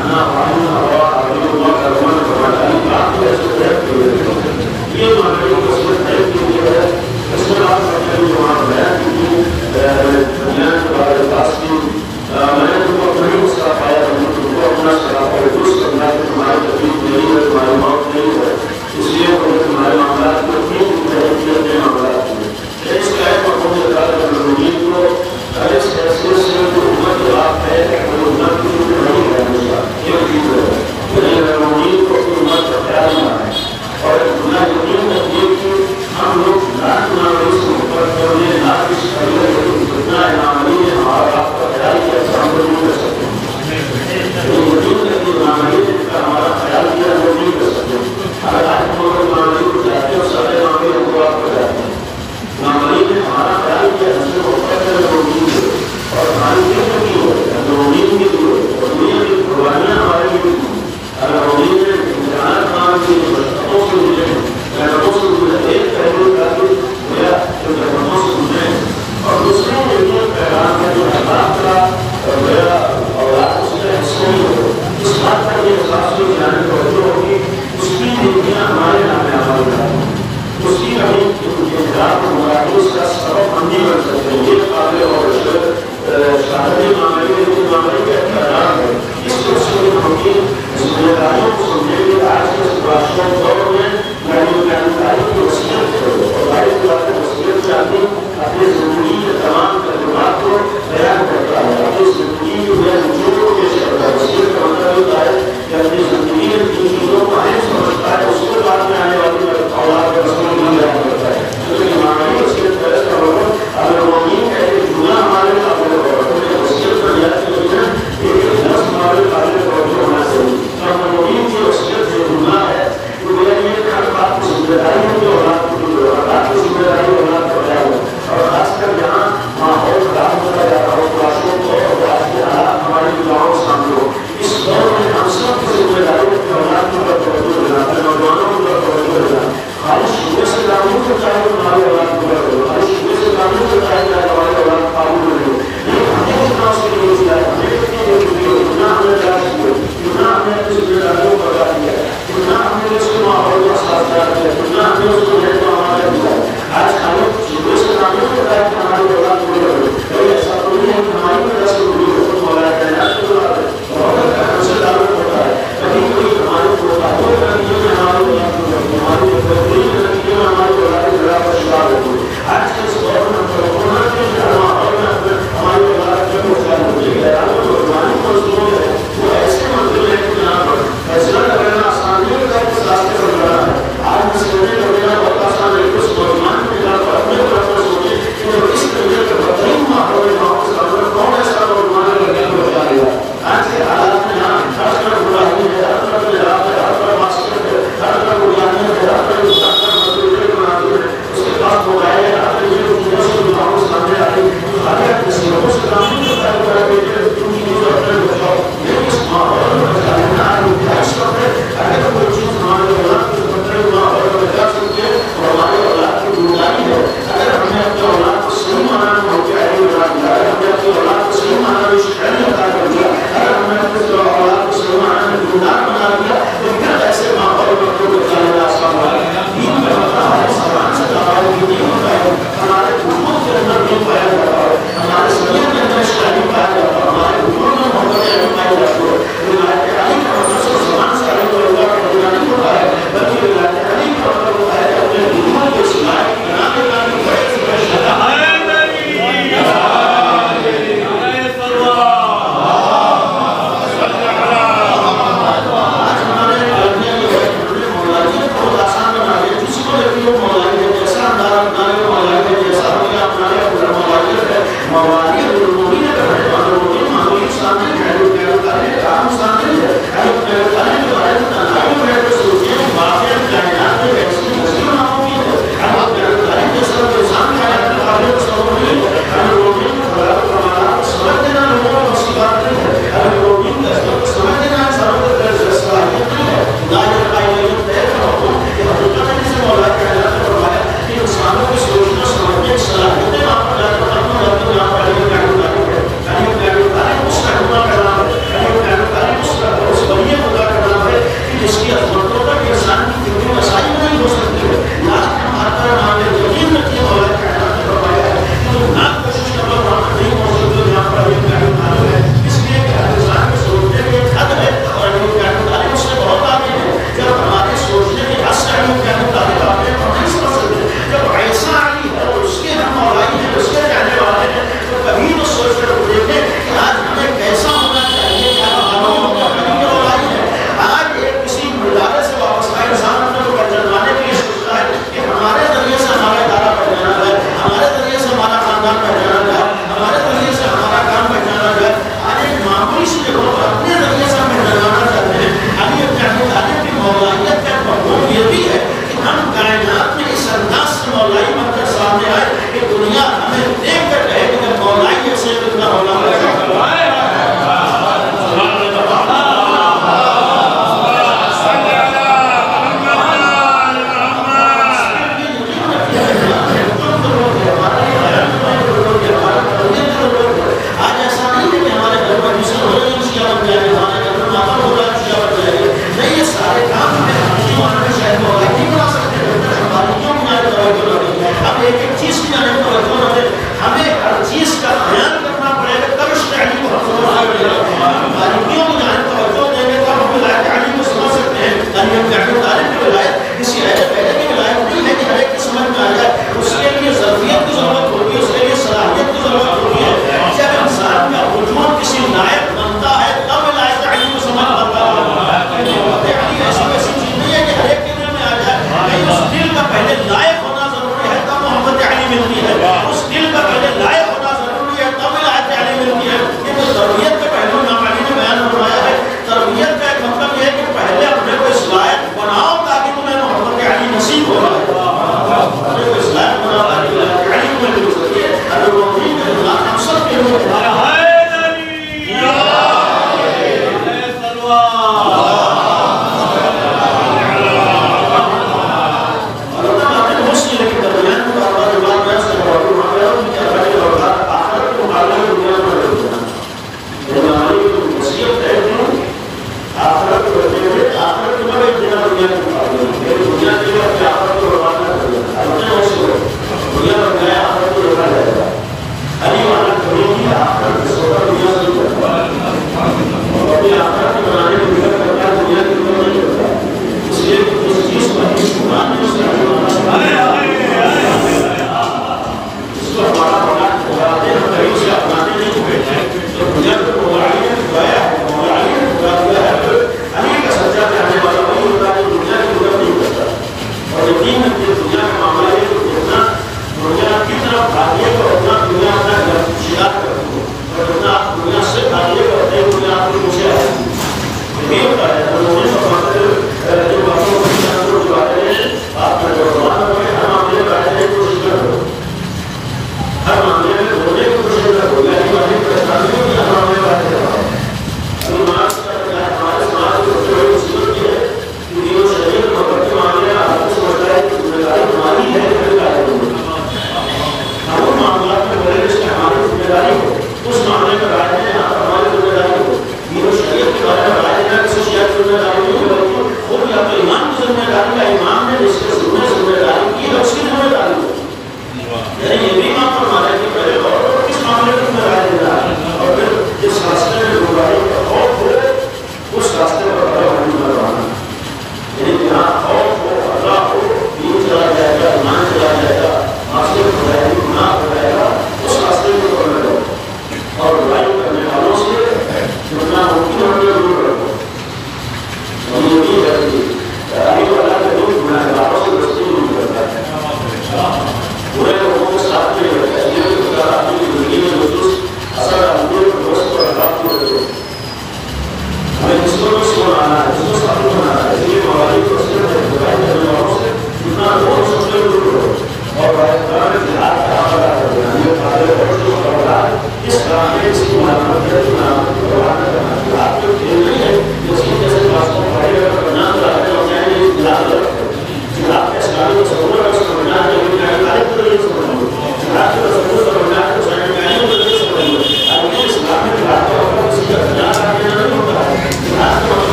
أنا زندگی جو ہے جو کیسے ہوتا ہے وصیت کا مطلب ہوتا ہے کہ اپنی زندگی میں جن چیزوں کو اہم سمجھتا ہے اس کو بعد میں آنے والی اولاد کا رسول نہیں بیان کرتا ہے. تو یہ معنی وصیت کا اس کا مطلب اگر وہ نہیں کہتے جملہ ہمارے قابل وصیت پر یاد کی وجہ ایک لفظ ہمارے قابل توجہ ہونا چاہیے. مبین کی وصیت جو جملہ ہے تو میرا یہ ہر بات کی ذمہ داری ہے جو اولاد کی ذمہ داری اولاد کو بیان ہو. اور خاص کر جہاں ماحول خراب ہوتا جا رہا ہو کلاسوں کو اور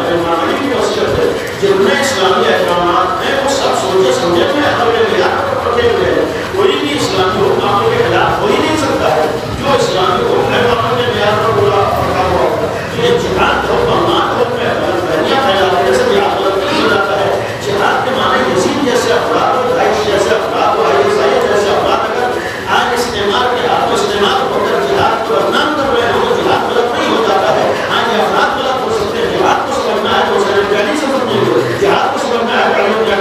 ہے معنی کی وصیت ہے جتنے اسلامی احکامات ہیں وہ سب سوچے سمجھے میں عمل میں لیا کر رکھے ہوئے ہیں کوئی بھی اسلامی حکم کے خلاف ہو ہی نہیں سکتا ہے جو اسلامی حکم ہے وہاں کے معیار پر بولا رکھا ہوا ہوتا ہے یہ جہاد ہو بہمان ہو میں بہنیاں پھیلاتے ہیں جہاد غلط نہیں ہو جاتا ہے جہاد کے معنی یزید جیسے افراد ہو داعش جیسے افراد ہو عیسائی جیسے افراد اگر آج استعمال کے ہاتھوں استعمال ہو کر جہاد کو بدنام کر رہے ہیں تو جہاد غلط نہیں ہو جاتا ہے آج یہ افراد غلط ہو سکتے ہیں جہاد کو سمجھنا ہے تو اسے پہلی سے سمجھیں گے جہاد کو سمجھنا ہے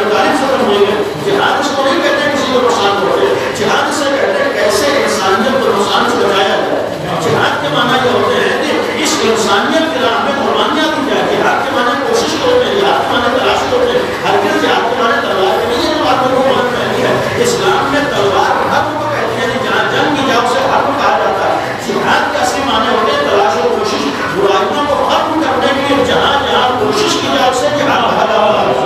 تعلیم سے سمجھیں گے جہاد اس کو نہیں کہتے ہیں کسی کو نقصان ہوتے جہاد سے کہتے ہیں کیسے انسانیت کو نقصان سے بچایا جائے جہاد کے معنی یہ ہوتے ہیں کہ اس انسانیت کے راہ میں قربانیاں دی جائے جہاد کے معنی کوشش کرتے ہیں جہاد کے معنی تلاش کرتے ہیں ہرگز جہاد کے معنی تلوار کے نہیں بات کو غلط کہتی ہے اسلام میں تلوار حق کو کہتی ہے جہاں جنگ کی جاؤ سے حق کہا جاتا ہے جہاد کے اصلی معنی ہوتے ہیں تلاش و کوشش برائیوں کو ختم کرنے کے لیے جہاں جہاں کوشش کی جاؤ سے جہاد کہا جاتا ہے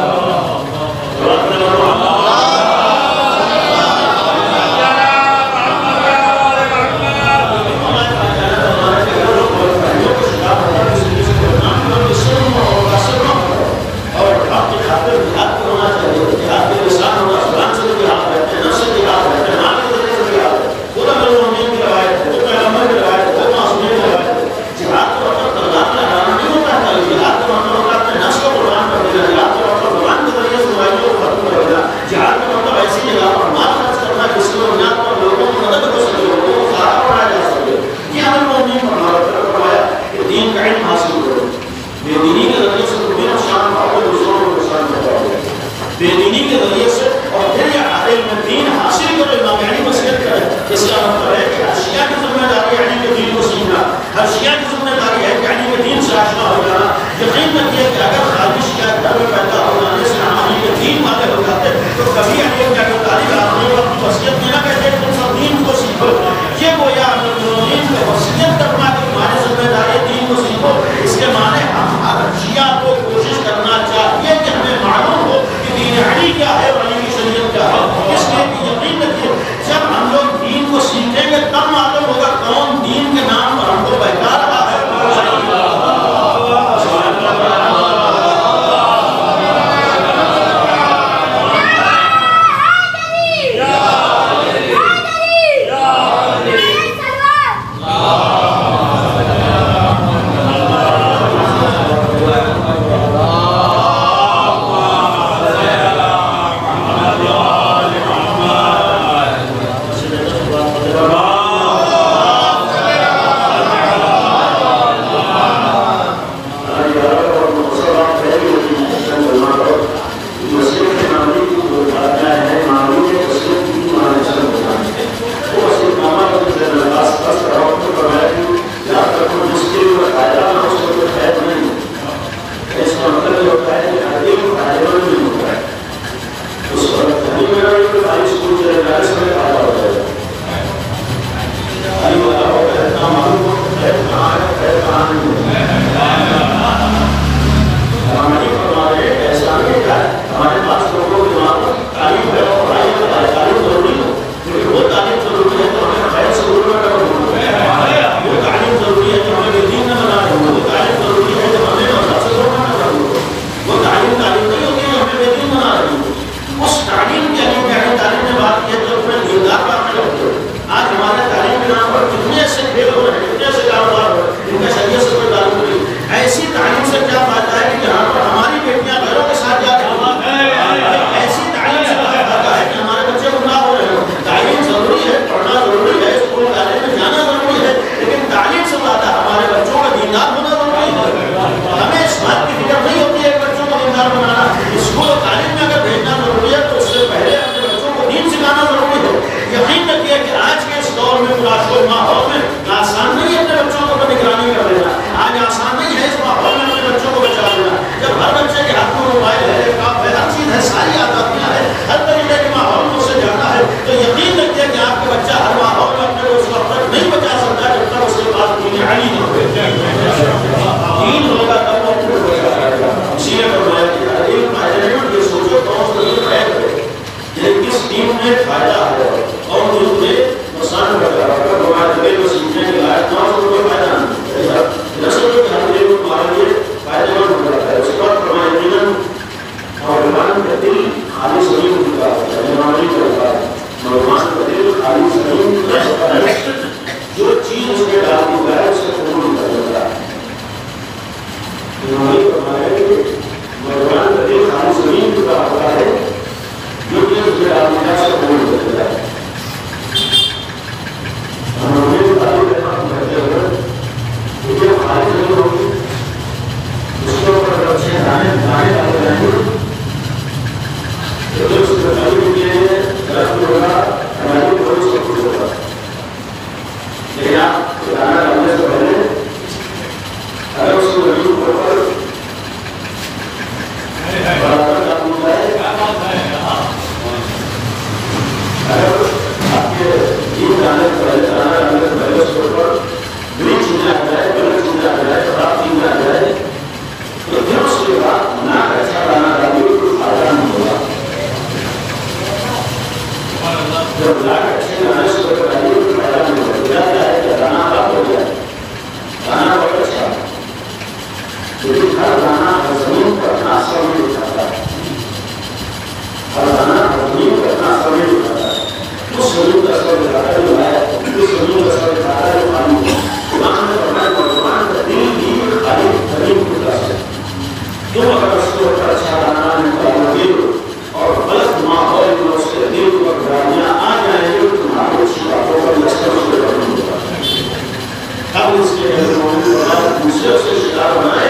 سمجھدار بنائے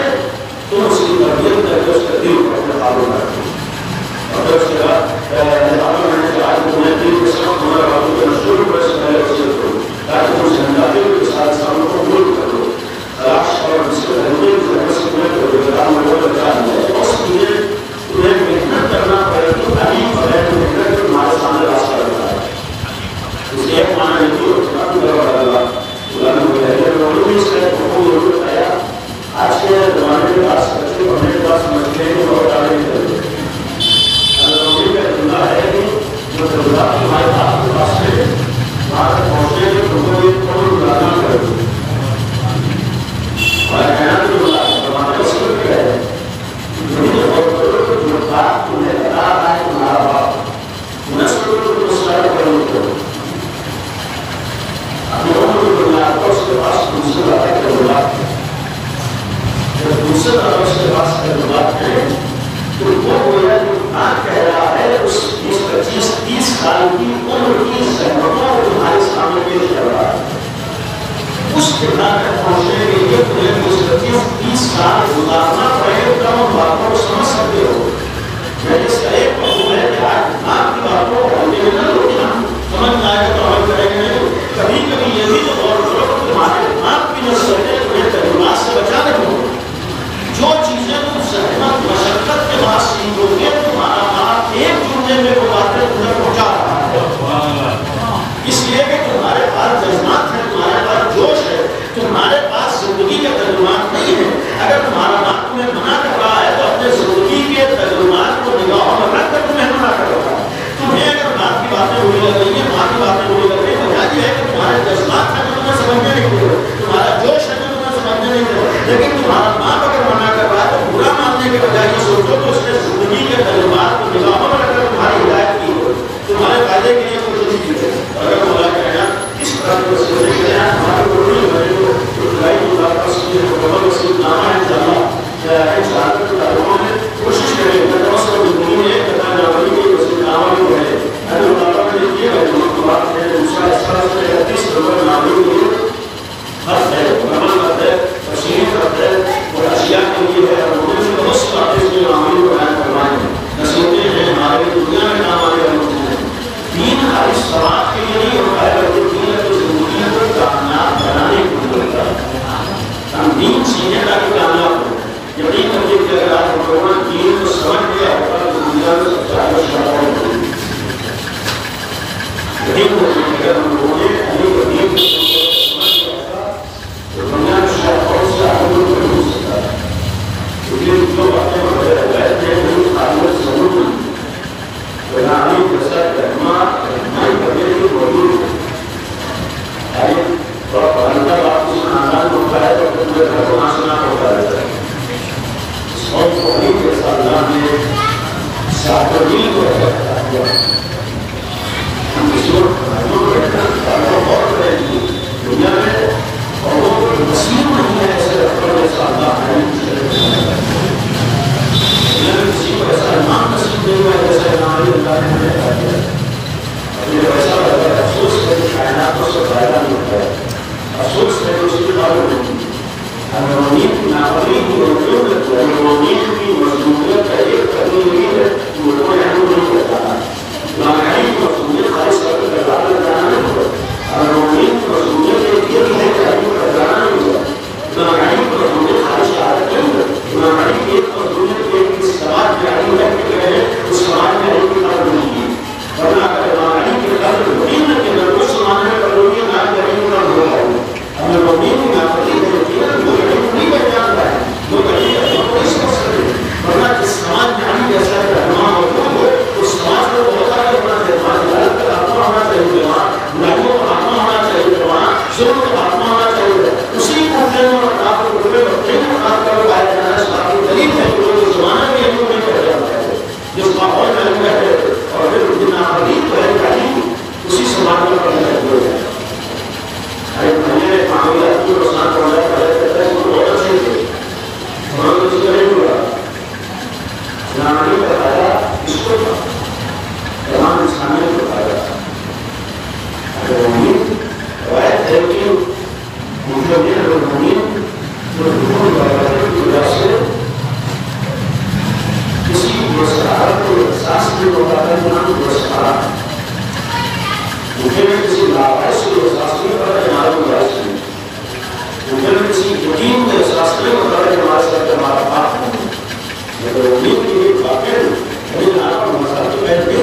تم اس کی تربیت کر کے اس کا دل کو اپنے قابو میں رکھو. اور جب اس کے بعد میں نے کہا کہ تمہیں دل کے ساتھ ہمارے باتوں کے نشور کو ایسے پہلے وصیت کرو تاکہ تم زندگی کے ساتھ سامنے کو ملک کرو تلاش اور اس کے ذریعے کی ذریعے سے تمہیں کرو کتاب میں وہ بچا ہے اس لیے تمہیں محنت کرنا پڑے گی تعلیم بغیر محنت کے تمہارے سامنے راستہ رکھتا ہے. اس لیے ایک معنی نہیں ہوتا آج کے زمانے کے پاس بچے پڑھنے کے پاس سمجھنے کے بہت آگے نکلتے ہیں. کا جملہ ہے کہ جو ضرورات ہمارے آپ کے پاس ہے وہاں تک پہنچنے کے لوگوں نے تھوڑی ملازمت کر دی اور کہنا تو زمانے کا سکر کیا ہے جو بات تمہیں بتا رہا ہے تمہارا باپ انہیں سکر کو تم سارے کرنے کرو اپنے عمر کو بنیاد پر اس کے پاس دوسرے باتیں ضرورات ہے. جب دوسرے طرح اس کے پاس ضرورات ہے تو وہ گویا جو بات کہہ رہا ہے اس 25-30 سال کی عمر کی زحمتوں کو تمہارے سامنے پیش کر رہا ہے. اس کردار تک پہنچنے کے لیے تمہیں 25-30 سال گزارنا پڑے تم ان باتوں کو سمجھ سکتے ہو. میں جس کا ایک مفہوم ہے کہ آج آپ کی باتوں کو ہلکے میں نہ روکنا سمجھ میں آئے گا تو عمل کریں گے نہیں. کبھی کبھی یہ بھی تو غور کرو کہ تمہارے آپ کی نصیحتیں تمہیں تجربات سے بچا رہی ہوں. جو چیزیں تم زحمت مشقت کے بعد سیکھو گے تمہارا باپ ایک جملے میں وہ باتیں تمہیں پہنچا رہا ہے. اس لیے کہ تمہارے پاس جذبات ہیں تمہارے پاس جوش ہے تمہارے پاس زندگی کے تجربات نہیں ہیں. اگر تمہارا باپ تمہیں منع کر رہا ہے تو اپنے زندگی کے تجربات کو نگاہوں میں رکھ کر تمہیں منع کر رہا ہے. تمہیں اگر باپ کی باتیں بری لگ رہی ہیں ماں کی باتیں بری لگ رہی ہیں وجہ یہ ہے کہ تمہارے جذبات ہیں جو تمہیں سمجھنے نہیں دے رہے تمہارا جوش ہے جو تمہیں سمجھنے نہیں دے رہے. لیکن تمہارا باپ اگر منع کر رہا ہے تو برا ماننے کے بجائے یہ سوچو کہ اس نے زندگی کے تجربات کو نگاہوں میں رکھ کر تمہاری ہدایت کی ہو تمہارے فائدے کے لیے کچھ نہیں کی ہے. اگر مولا کہنا اس طرح کی وسیلے کے لیے ہمارے بڑی بڑے جو خدائی خدا کا سیدھے مکمل وسیل نامہ ہے انشاءاللہ ان شاءاللہ کے تعلقوں میں کوشش کریں گے توسط زندگی میں ایک قطع جاوری کی وسیل نامہ بھی ہے. اگر اللہ نے یہ ہے جو بات ہے دوسرا اس طرح سے 31 نمبر نامے کے لیے خط ہے مکمل خط ہے تشریح خط ہے اور اشیاء کے لیے ہے اور مجھے سے بہت سی باتیں اس کے معاملے کو بیان کروائیں گے. نصیحتیں ہیں ہمارے دنیا میں کام آنے والے ہوتے ہیں. دین خالی سماج کے لیے نہیں ہوتا ہے بلکہ دین اپنی زندگی کو کامیاب بنانے کے لیے ہوتا ہے. ہم دین سیکھیں تاکہ کامیاب ہو. یقین کرتے کہ اگر آپ مسلمان دین کو سمجھ گیا ہوگا تو دنیا میں سب سے آگے شاعر ہوگی. یقین کرتے کہ اگر ہم لوگوں نے علی کو دین کو سمجھ گیا ہوگا تو دنیا میں شاید بہت سے آگے لوگ نہیں ہو سکتا ہے. کیونکہ جو باتیں وغیرہ بیٹھ ہیں وہ خالی ضرور نہیں بنانے جیسا رحمات رحمائی کرنے کی موجود ہے. اور پرندہ بات کو خاندان ہوتا ہے تو پورے گھر کو ناسنا ہوتا رہتا ہے. اور بہت جیسا اللہ نے ساتوی کو رکھا ہوا ہم کسی اور بہت رہے گی دنیا میں اور وہ نصیب نہیں ہے ایسے رکھنے جیسا اللہ ہے. دنیا میں کسی کو ایسا امام نصیب نہیں ہوا جیسا امام اللہ نے ہمیں کہا دیا. اور یہ ایسا لگتا ہے افسوس ہے کہ کائنات کو سب فائدہ نہیں ہوتا ہے. افسوس ہے کہ اس کی تعلق نہیں ہے. امرومین کی ناوری کی موجود ہے امرومین کی مضمولیت کا ایک کرنی ہوئی ہے کہ وہ کوئی اہم نہیں کرتا ہے. ناگہانی کی مضمولیت خاص کر کے کردار میں جانا نہیں ہوا. امرومین کی مضمولیت ایک یہ بھی ہے کہ اہم کردار نہیں ہوا. ناگہانی کی مضمولیت خاص عادت نہیں ہوا. ناگہانی کی ایک مضمولیت ایک اس سماج میں اہم رہنے کے گئے اس سماج میں اہم کی قدر نہیں کی. ورنہ اگر ناگہانی کی قدر دین کے اندر اس زمانے میں قدر ہوئی نہ کہ اہم کا ہو رہا ہے. امرومین کی ناقلی ہے نہیں پہچانتا ہے وہ کہیں کو اس مقصد ہے. ورنہ جس سماج میں ہم جیسا رہنما موجود ہو اس سماج کو بہت آگے ہونا چاہیے. غلط کا خاتمہ ہونا چاہیے وہاں برائیوں کا خاتمہ ہونا چاہیے وہاں ظلم کا خاتمہ ہونا چاہیے. اسی کوٹے میں اور آپ کو پورے بچے میں خاص کر پایا جانا ہے. کافی دلیل ہے کہ وہ زمانہ میں ہم نہیں کر جاتا ہے جس ماحول میں ہم رہتے اور پھر جتنا حدیث تو ہے تعلیم اسی سماج میں پڑھنے لگے ہیں. میں معاملات کو نقصان پہنچا کرتا ہے وہ بہت اچھے تھے وہاں کسی کا نہیں ہوا. نامی کا فائدہ اس کو تھا تمام انسانیت کو فائدہ تھا. اگر امید روایت ہے کہ مجھے اگر امید جو asli mengatakan dengan bersejarah. Mungkin kisi asli asli pada yang asli. Mungkin kisi mungkin asli pada yang asli apa? Jadi ini bahkan ini apa masalah itu?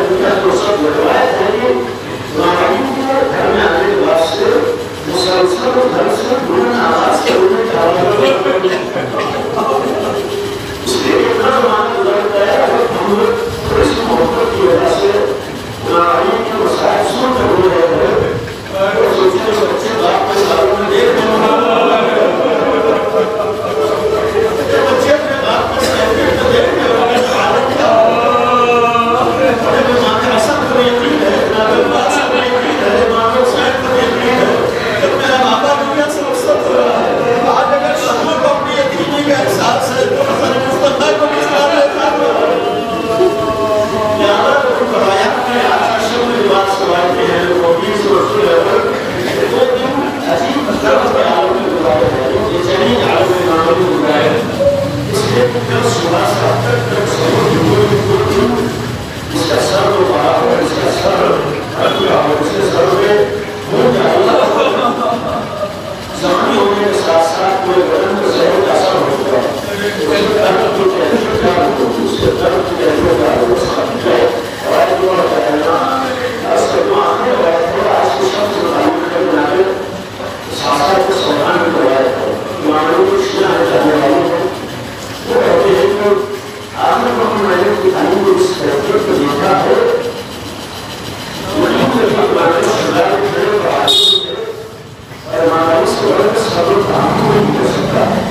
دنیا کو سب روایت ہے کہ مہاراجوں کے گھر میں آنے کے بعد سے مسلسل گھر سے انہوں آواز کے انہیں چاہا اس لیے اتنا زمانہ گزرتا ہے ہم لوگ تھوڑی سی محبت کی وجہ سے مہاراجوں کے مسائل سن کر ہو رہے ہیں اور سوچنے سے بچے باپ کے سالوں میں دیکھ رہے ہیں بچے اپنے باپ کے سالوں میں دیکھ رہے ہیں صبر تعامل نہیں کر سکتا ہے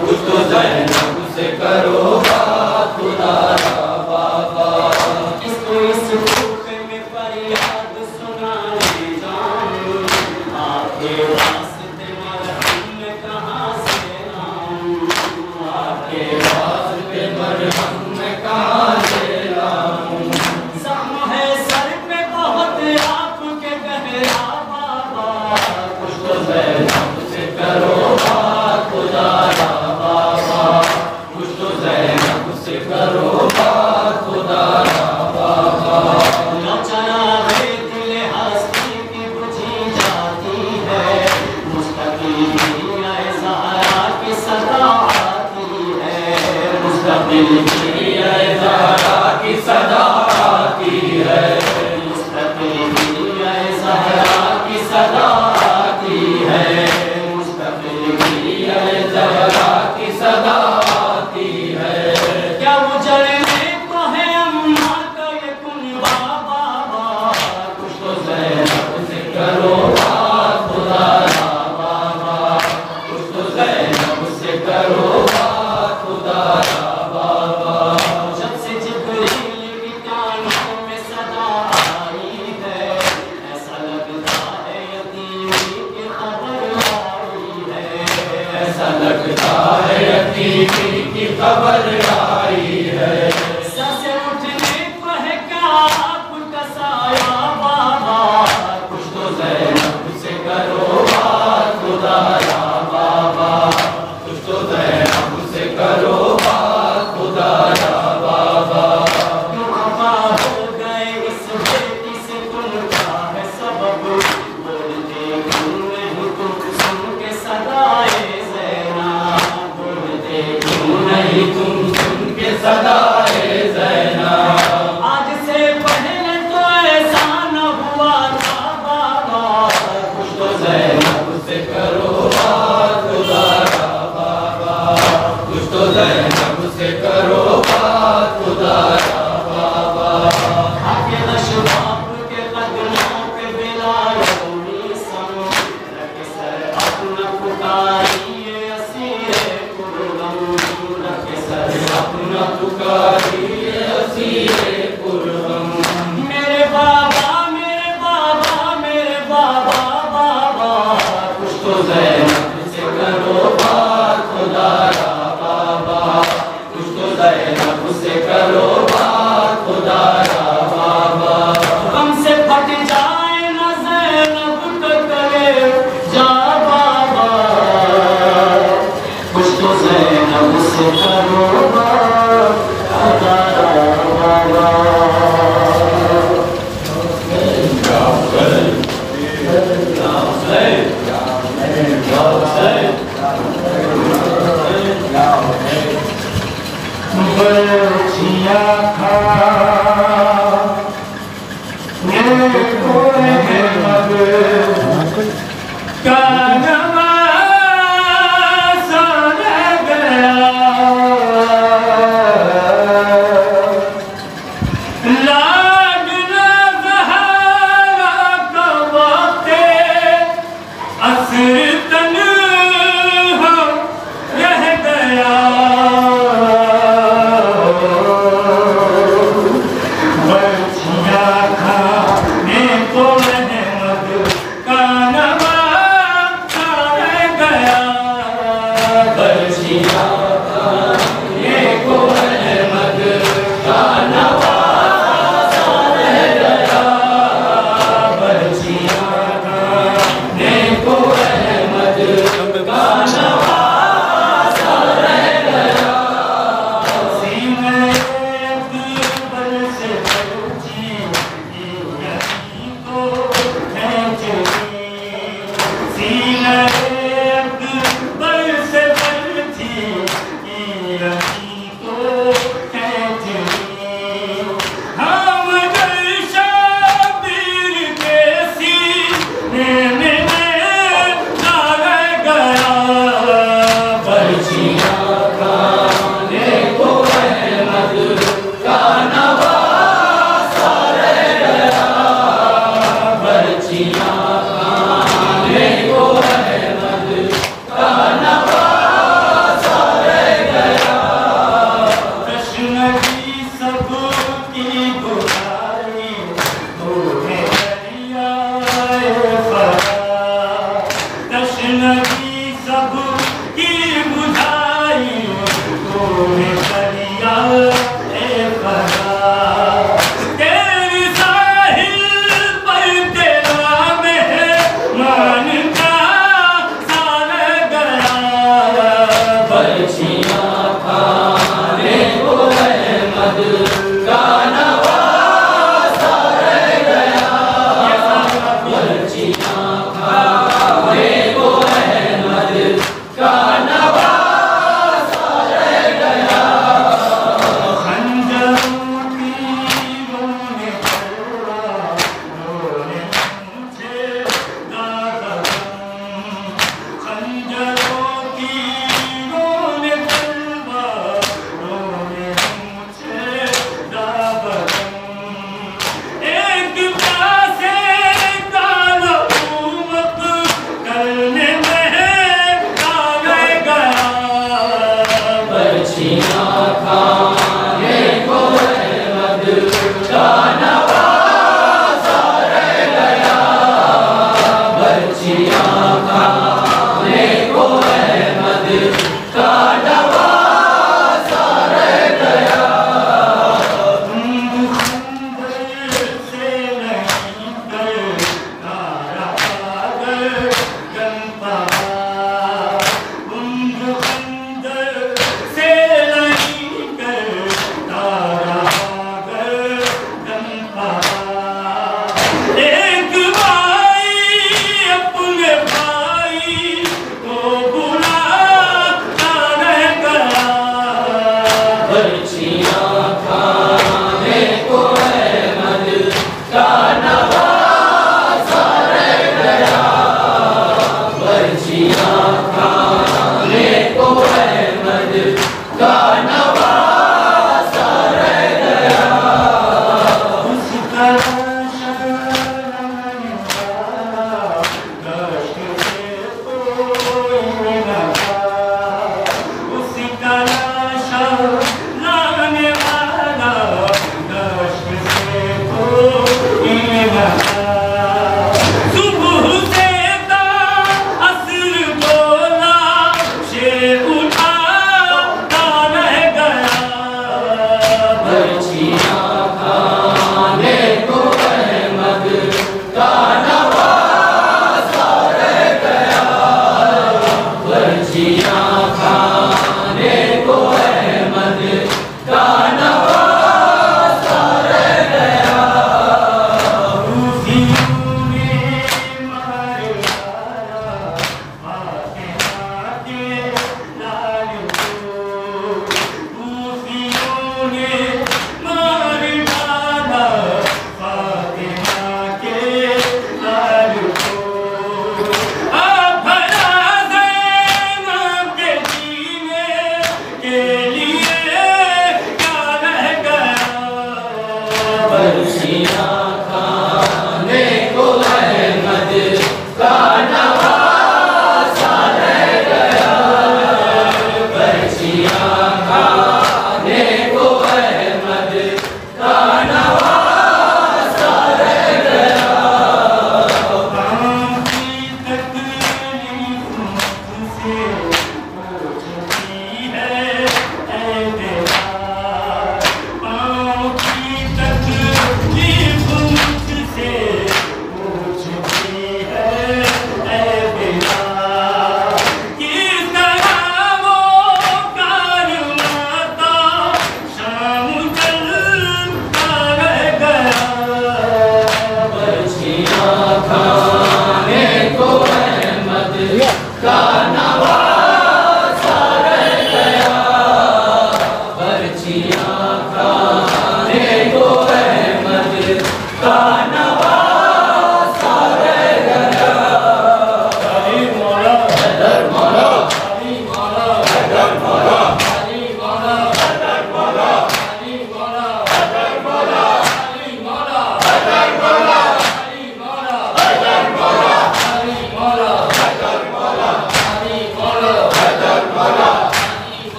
کچھ تو زینب سے کرو بات خدا را بابا. اس کو اس دکھ میں فریاد سنانے جاؤں، آپ کے واسطے مرہم میں کہاں سے لاؤں، آپ کے واسطے مرہم میں کہاں سے لاؤں. زخم ہے سر پہ بہت آپ کے گہرا بابا، کچھ تو زینب سے کرو بات خدا را بابا. کچھ تو زینب سے کرو بات خدا را بابا. چراغ دل ہستی کی بجھی جاتی ہے، مستقل بھی اے زہرا کی صدا آتی ہے، مستقل بھی اے زہرا کی صدا آتی ہے. مستقل بھی اے زہرا کی صدا آتی ہے، مستقل بھی اے زہرا کی صدا آتی ہے. کیا اجڑنے کو ہے اماں کا یہ کنبہ بابا، کچھ تو زینب سے کرو بات خدا را بابا. کچھ تو زینب سے کرو بات خدا را بابا. جب سے جبریل کی کانوں میں صدا آئی ہے، ایسا لگتا ہے یتیمی کی خبر آئی ہے، ایسا لگتا ہے یتیمی کی خبر آئی ہے. سر سے اٹھنے کو ہے کیا آپ کا سایہ بابا، کچھ تو زینب سے کرو بات خدا را بابا. کچھ تو زینب سے کرو بات خدا را بابا. کیوں خفا ہو گئے اس بیٹی سے، تم کا ہے سبب، بولتے کیوں نہیں تم سن کے صدائے زینب، بولتے کیوں نہیں تم سن کے صدائے زینب. آج سے پہلے تو ایسا نہ ہوا تھا بابا، کچھ تو زینب سے کرو بات خدا را بابا. کچھ تو زینب سے کرو بات خدا را بابا. آگے اشباب کے قدموں پہ بلال میسم، رکھ سر اپنا پکاریے اسیر پرغم، رکھ سر اپنا پکاریے اسیر پرغم. میرے بابا میرے بابا میرے بابا بابا، کچھ تو زینب سے کرو بات خدا را بابا. کچھ تو زینب سے کرو بات خدا را بابا. ہم سے پھٹ جائے نہ زینب کا کرے جا بابا، کچھ تو زینب سے کرو بات خدا را بابا. برچیا کھا میرے کوئے مگ کا نماز رہ گیا، لاڈلا زہرا کا وقت عصر تنہا رہ گیا، برچیا کھانے کو احمد کا نواز رہ گیا، برچیا کھانے کو احمد کا نواز رہ گیا. برچیا کھانے کو احمد کا نواز رہ گیا. سینے اکبر سے بچی یتیم کو کھینچی، سینے اکبر سے بچی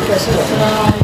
کیسے